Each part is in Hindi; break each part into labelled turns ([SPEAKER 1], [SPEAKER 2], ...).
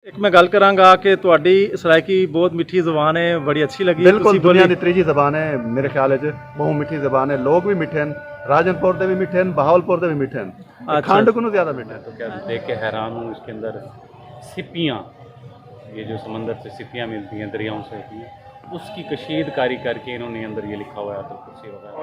[SPEAKER 1] एक मैं गल करांगा कि तुहाडी सराइकी बहुत मिठी ज़बान है, बड़ी अच्छी लगी।
[SPEAKER 2] बिल्कुल
[SPEAKER 1] तुसी
[SPEAKER 2] दुनिया
[SPEAKER 1] बोली।
[SPEAKER 2] की त्रीजी जबान है मेरे ख्याल च बहुत मिठी जबान है। लोग भी मिठे हैं, राजनपुर के भी मिठे हैं, बहावलपुर के भी मिठे हैं,
[SPEAKER 1] अच्छा।
[SPEAKER 2] खंड को ज्यादा मिठे हैं।
[SPEAKER 3] तो क्या देख के हैरान हूँ। इसके अंदर सिपियाँ, ये जो समंदर से सिपियाँ मिलती हैं, दरियाओं से होती हैं, उसकी कशीदकारी करके इन्होंने अंदर ये लिखा हुआ है आयतुल कुर्सी वगैरह।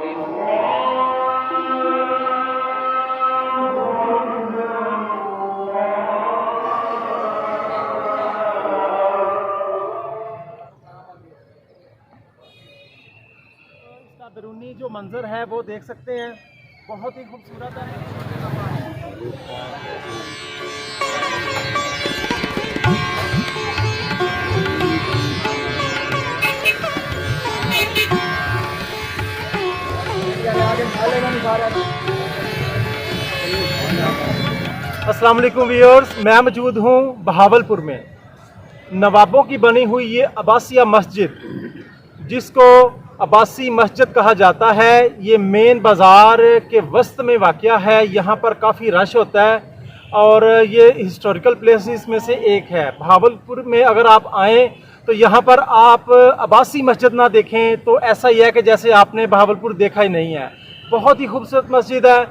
[SPEAKER 1] इसका अंदरूनी जो मंजर है वो देख सकते हैं, बहुत ही खूबसूरत है। अस्सलाम वालेकुम व्यूअर्स, मैं मौजूद हूँ बहावलपुर में। नवाबों की बनी हुई ये अब्बासिया मस्जिद, जिसको अब्बासी मस्जिद कहा जाता है, ये मेन बाज़ार के वस्त में वाक़या है। यहाँ पर काफ़ी रश होता है और ये हिस्टोरिकल प्लेसेस में से एक है। बहावलपुर में अगर आप आएँ तो यहाँ पर आप अब्बासी मस्जिद ना देखें तो ऐसा ही है कि जैसे आपने बहावलपुर देखा ही नहीं है। बहुत ही खूबसूरत मस्जिद है।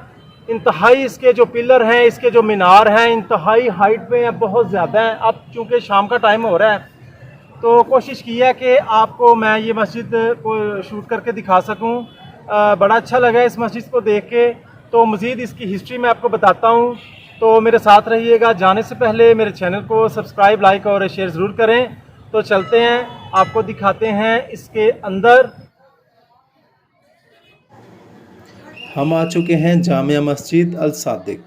[SPEAKER 1] इंतहाई इसके जो पिलर हैं, इसके जो मीनार हैं, इंतहाई हाइट पे हैं, बहुत ज़्यादा हैं। अब चूँकि शाम का टाइम हो रहा है तो कोशिश की है कि आपको मैं ये मस्जिद को शूट करके दिखा सकूं। बड़ा अच्छा लगा इस मस्जिद को देख के। तो मज़ीद इसकी हिस्ट्री मैं आपको बताता हूं, तो मेरे साथ रहिएगा। जाने से पहले मेरे चैनल को सब्सक्राइब, लाइक और शेयर ज़रूर करें। तो चलते हैं, आपको दिखाते हैं इसके अंदर।
[SPEAKER 4] हम आ चुके हैं जामिया मस्जिद अल सादिक।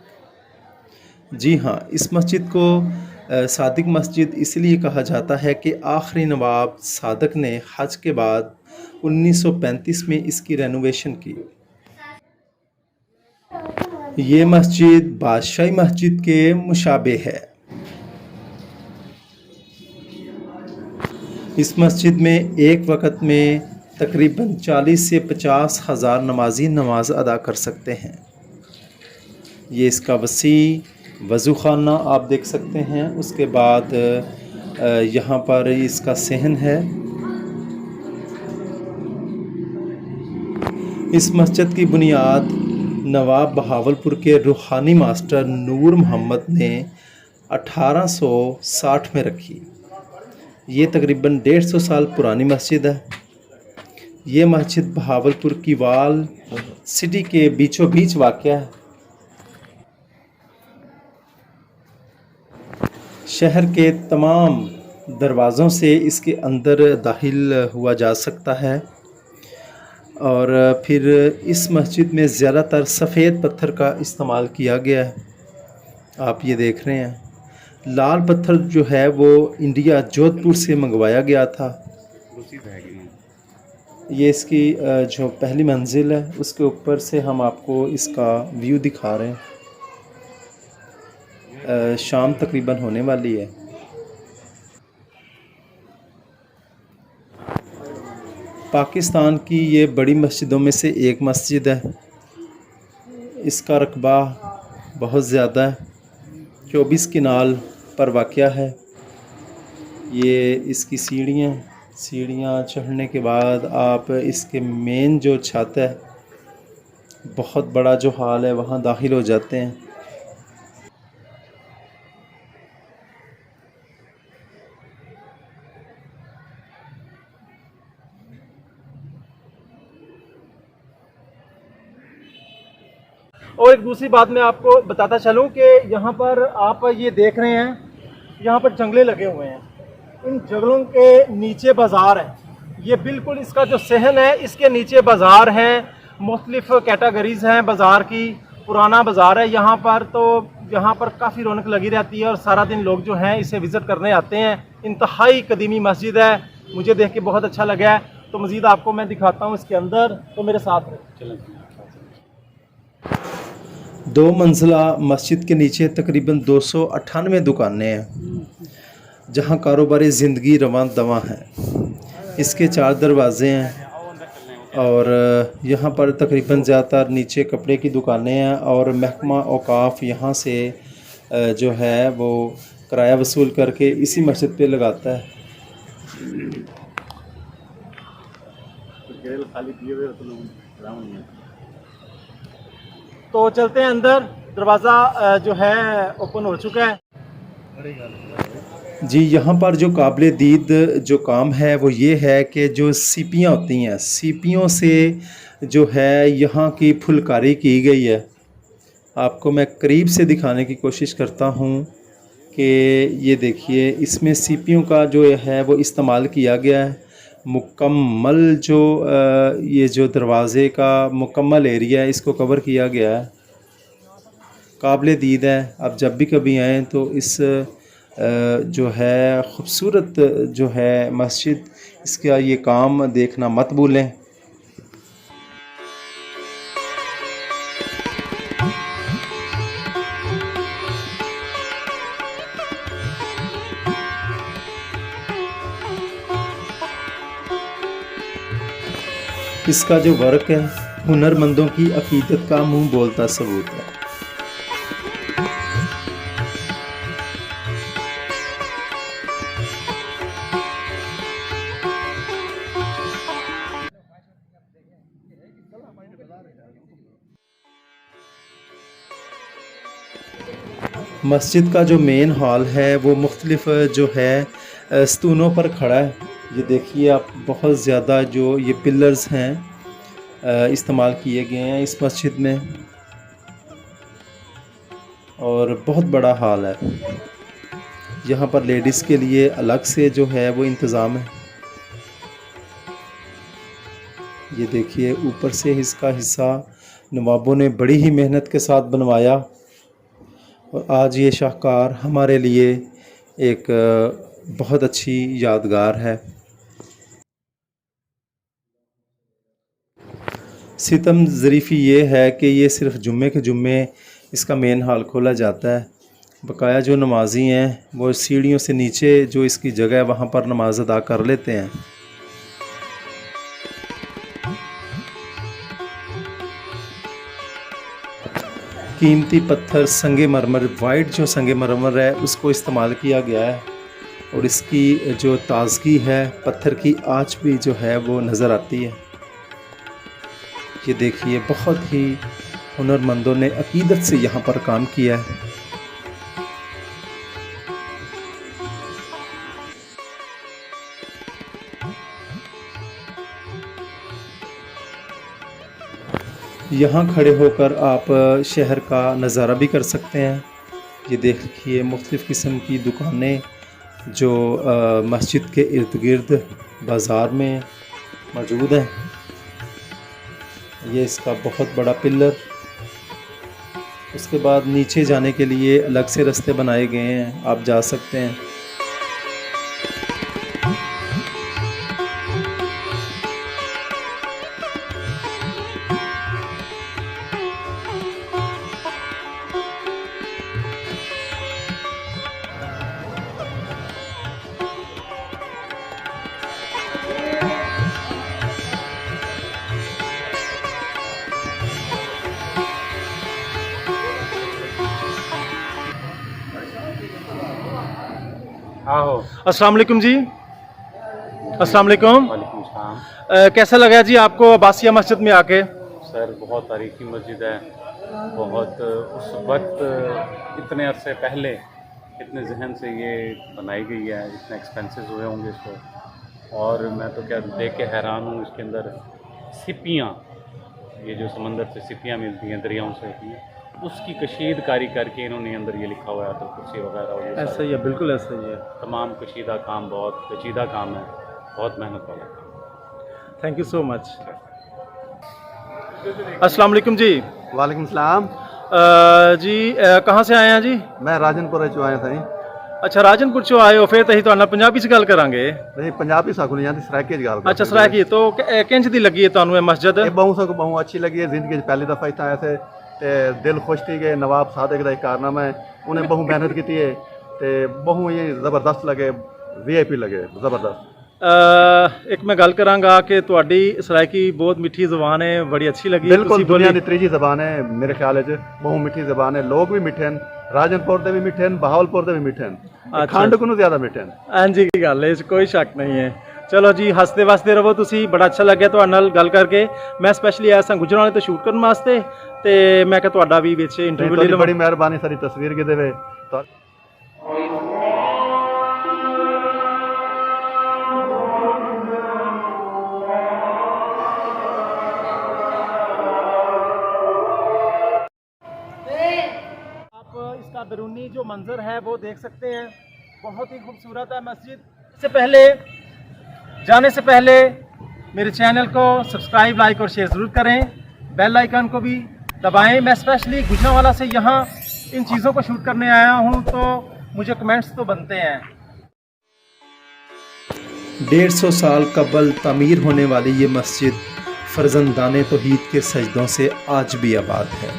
[SPEAKER 4] जी हाँ, इस मस्जिद को सादिक मस्जिद इसलिए कहा जाता है कि आखिरी नवाब सादक ने हज के बाद 1935 में इसकी रेनोवेशन की। ये मस्जिद बादशाही मस्जिद के मुशाबे है। इस मस्जिद में एक वक़्त में तकरीबन 40 से 50 हज़ार नमाजी नमाज अदा कर सकते हैं। ये इसका वसी वज़ू खाना आप देख सकते हैं। उसके बाद यहाँ पर इसका सहन है। इस मस्जिद की बुनियाद नवाब बहावलपुर के रूहानी मास्टर नूर मोहम्मद ने 1860 में रखी। ये तकरीबन 150 साल पुरानी मस्जिद है। ये मस्जिद बहावलपुर की वाल सिटी के बीचों बीच वाक़या है। शहर के तमाम दरवाज़ों से इसके अंदर दाखिल हुआ जा सकता है। और फिर इस मस्जिद में ज़्यादातर सफ़ेद पत्थर का इस्तेमाल किया गया है। आप ये देख रहे हैं, लाल पत्थर जो है वो इंडिया जोधपुर से मंगवाया गया था। ये इसकी जो पहली मंजिल है उसके ऊपर से हम आपको इसका व्यू दिखा रहे हैं। शाम तकरीबन होने वाली है। पाकिस्तान की ये बड़ी मस्जिदों में से एक मस्जिद है। इसका रकबा बहुत ज़्यादा है, 24 किनाल पर वाक़या है। ये इसकी सीढ़ियाँ चढ़ने के बाद आप इसके मेन जो छत है, बहुत बड़ा जो हॉल है, वहाँ दाखिल हो जाते हैं।
[SPEAKER 1] और एक दूसरी बात मैं आपको बताता चलूं कि यहाँ पर आप ये देख रहे हैं, यहाँ पर जंगले लगे हुए हैं। इन जंगलों के नीचे बाज़ार है। ये बिल्कुल इसका जो सहन है, इसके नीचे बाज़ार हैं। मुख्तलिफ़ कैटेगरीज़ हैं बाज़ार की। पुराना बाज़ार है यहाँ पर, तो यहाँ पर काफ़ी रौनक लगी रहती है और सारा दिन लोग जो हैं इसे विज़िट करने आते हैं। इंतहाई कदीमी मस्जिद है, मुझे देख के बहुत अच्छा लगा है। तो मज़ीद आपको मैं दिखाता हूँ इसके अंदर, तो मेरे साथ रहे।
[SPEAKER 4] 2 मंजिला मस्जिद के नीचे तकरीबन 298 दुकानें हैं, जहां कारोबारी ज़िंदगी रवां दवा है। इसके 4 दरवाज़े हैं और यहाँ पर तकरीबन ज़्यादातर नीचे कपड़े की दुकानें हैं और महकमा औकाफ यहाँ से जो है वो किराया वसूल करके इसी मस्जिद पे लगाता है।
[SPEAKER 1] तो चलते हैं अंदर, दरवाज़ा जो है ओपन हो चुका है।
[SPEAKER 4] जी, यहाँ पर जो काबिल दीद जो काम है वो ये है कि जो सीपियाँ होती हैं, सीपियों से जो है यहाँ की फुलकारी की गई है। आपको मैं करीब से दिखाने की कोशिश करता हूँ कि ये देखिए, इसमें सीपियों का जो है वो इस्तेमाल किया गया है। मुकम्मल जो ये जो दरवाज़े का मुकम्मल एरिया है इसको कवर किया गया है। काबिल दीद है। आप जब भी कभी आएँ तो इस जो है ख़ूबसूरत जो है मस्जिद, इसका ये काम देखना मत भूलें। इसका जो वर्क है हुनरमंदों की अकीदत का मुंह बोलता सबूत है। मस्जिद का जो मेन हॉल है वो मुख्तलिफ जो है स्तूनों पर खड़ा है। ये देखिए आप, बहुत ज़्यादा जो ये पिलर्स हैं इस्तेमाल किए गए हैं इस मस्जिद में, और बहुत बड़ा हॉल है। यहाँ पर लेडीज़ के लिए अलग से जो है वो इंतज़ाम है। ये देखिए, ऊपर से इसका हिस्सा नवाबों ने बड़ी ही मेहनत के साथ बनवाया, और आज ये शाहकार हमारे लिए एक बहुत अच्छी यादगार है। सितम ज़रीफ़ी ये है कि ये सिर्फ़ जुम्मे के जुम्मे इसका मेन हॉल खोला जाता है। बकाया जो नमाजी हैं वो सीढ़ियों से नीचे जो इसकी जगह है वहाँ पर नमाज अदा कर लेते हैं। कीमती पत्थर संगे मरमर, वाइट जो संगे मरमर है उसको इस्तेमाल किया गया है, और इसकी जो ताज़गी है, पत्थर की आँच भी जो है वो नज़र आती है। ये देखिए, बहुत ही हुनरमंदों ने अकीदत से यहाँ पर काम किया है। यहाँ खड़े होकर आप शहर का नज़ारा भी कर सकते हैं। ये देखिए, मुख्तलिफ़ किस्म की दुकानें जो मस्जिद के इर्द गिर्द बाज़ार में मौजूद हैं। ये इसका बहुत बड़ा पिलर। उसके बाद नीचे जाने के लिए अलग से रास्ते बनाए गए हैं, आप जा सकते हैं।
[SPEAKER 3] आओ।
[SPEAKER 1] अस्सलाम वालेकुम जी। अस्सलाम वालेकुम।
[SPEAKER 3] वालेकुम सलाम।
[SPEAKER 1] कैसा लगा जी आपको अब्बासिया मस्जिद में आके?
[SPEAKER 3] सर, बहुत तारीखी मस्जिद है। बहुत उस वक्त इतने अरसे पहले इतने जहन से ये बनाई गई है, इतने एक्सपेंसेस हुए होंगे इसको, और मैं तो क्या देख के हैरान हूँ। इसके अंदर सिपियाँ, ये जो समंदर से सिपियाँ मिलती हैं, दरियाओं से होती हैं, उसकी कशीदकारी करके इन्होंने अंदर ये लिखा हुआ है, तो कुर्सी वगैरह और ये
[SPEAKER 1] ऐसा ही है, बिल्कुल ऐसा ही है।
[SPEAKER 3] तमाम कशीदा काम, बहुत पेचीदा काम है, बहुत मेहनत वाला काम।
[SPEAKER 1] Thank you so much. अस्सलाम वालेकुम जी।
[SPEAKER 2] वालेकुम सलाम।
[SPEAKER 1] जी कहाँ से आए हैं जी?
[SPEAKER 2] मैं राजनपुर चो आया था।
[SPEAKER 1] अच्छा, राजनपुर चो आए हो, फिर तो तुहाडे नाल पंजाबी च गल करांगे।
[SPEAKER 2] नहीं, पंजाबी साकू नहीं आती, सराइके च गल।
[SPEAKER 1] अच्छा, सराइकी। तो किंज दी लगी है तुहानू ये मस्जिद?
[SPEAKER 2] ये बहुत अच्छी लगी है। जिंदगी पहली दफ़ा इतना आए थे ते दिल खुश थी गए। नवाब सादिक का एक कारनामा है, उन्हें बहु मेहनत की है, ते बहु ये ज़बरदस्त लगे, VIP लगे, ज़बरदस्त।
[SPEAKER 1] एक मैं गल करांगा कि तुहाडी सराइकी बहुत मिठी ज़बान है, बड़ी अच्छी लगी।
[SPEAKER 2] बिल्कुल, दुनिया की तीजी ज़बान है मेरे ख्याल च, बहु मिठी ज़बान है। लोग भी मिठे हैं, राजनपुर के भी मिठे हैं, बहावलपुर के भी मिठे हैं, खंड को ज्यादा मिठे ने।
[SPEAKER 1] ਹਾਂਜੀ ਕੀ ਗੱਲ ਹੈ, ਇਸ 'ਚ ਕੋਈ ਸ਼ੱਕ ਨਹੀਂ ਹੈ। ਚਲੋ ਜੀ, ਹੱਸਦੇ ਵਸਦੇ ਰਹੋ ਤੁਸੀਂ। ਬੜਾ ਅੱਛਾ ਲੱਗਿਆ ਤੁਹਾਡੇ ਨਾਲ ਗੱਲ ਕਰਕੇ। ਮੈਂ ਸਪੈਸ਼ਲੀ ਆਇਆ ਸਾਂ ਗੁਜਰਾਂਵਾਲੇ ਤੋਂ ਸ਼ੂਟ ਕਰਨ ਵਾਸਤੇ, ਤੇ ਮੈਂ ਕਿਹਾ ਤੁਹਾਡਾ ਵੀ ਵਿੱਚ ਇੰਟਰਵਿਊ ਲੈ ਲਵਾਂ।
[SPEAKER 2] ਬੜੀ ਮਿਹਰਬਾਨੀ ਸਾਰੀ ਤਸਵੀਰ ਕਿਤੇ ਵੇ।
[SPEAKER 1] आप इसका बैरूनी जो मंजर है वो देख सकते हैं, बहुत ही खूबसूरत है मस्जिद। जाने से पहले मेरे चैनल को सब्सक्राइब, लाइक और शेयर ज़रूर करें। बेल आइकन को भी दबाएं। मैं स्पेशली गुजरांवाला से यहाँ इन चीज़ों को शूट करने आया हूँ, तो मुझे कमेंट्स तो बनते हैं।
[SPEAKER 4] 150 साल कबल तामीर होने वाली ये मस्जिद फर्जंदाने तौहीद के सजदों से आज भी आबाद है।